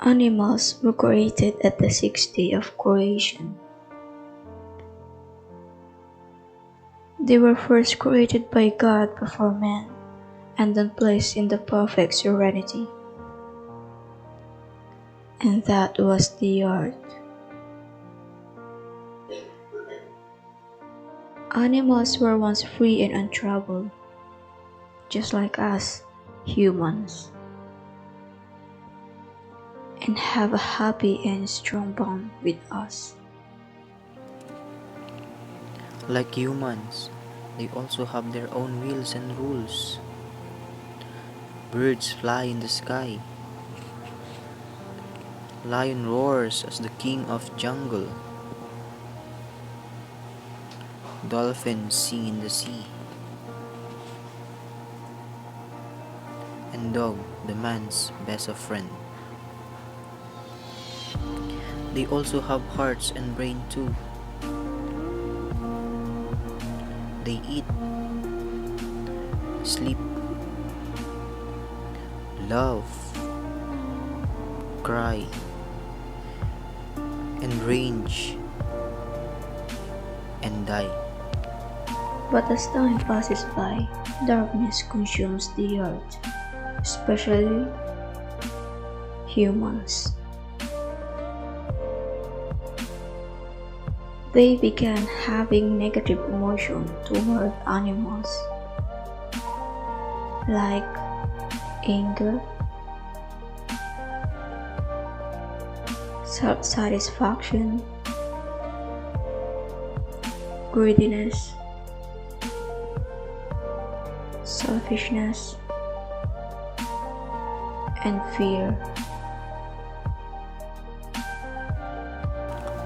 Animals were created at the sixth day of creation. They were first created by God before man, and then placed in the perfect serenity. And that was the earth. Animals were once free and untroubled, just like us, humans, and have a happy and strong bond with us. Like humans, they also have their own wills and rules. Birds fly in the sky. Lion roars as the king of jungle. Dolphins sing in the sea. And dog, the man's best of friend. They also have hearts and brain too. They eat, sleep, love, cry, and range, and die. But as time passes by, darkness consumes the earth, especially humans. They began having negative emotion toward animals, like anger, self-satisfaction, greediness, selfishness, and fear.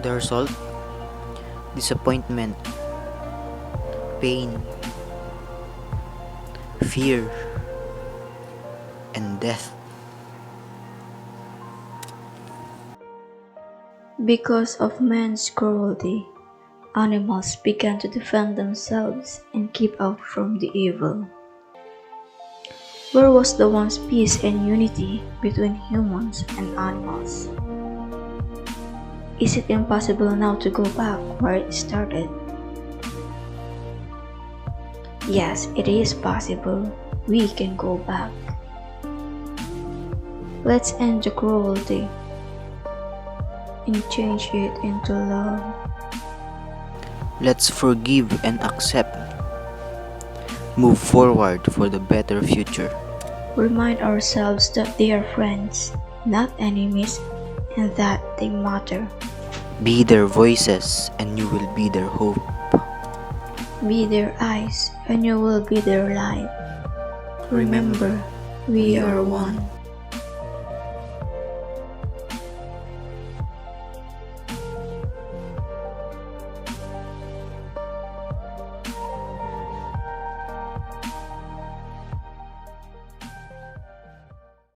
The result? Disappointment, pain, fear, and death. Because of man's cruelty, animals began to defend themselves and keep out from the evil. Where was the once peace and unity between humans and animals? Is it impossible now to go back where it started? Yes, it is possible. We can go back. Let's end the cruelty and change it into love. Let's forgive and accept. Move forward for the better future. Remind ourselves that they are friends, not enemies, and that they matter. Be their voices, and you will be their hope. Be their eyes, and you will be their light. Remember, we are one.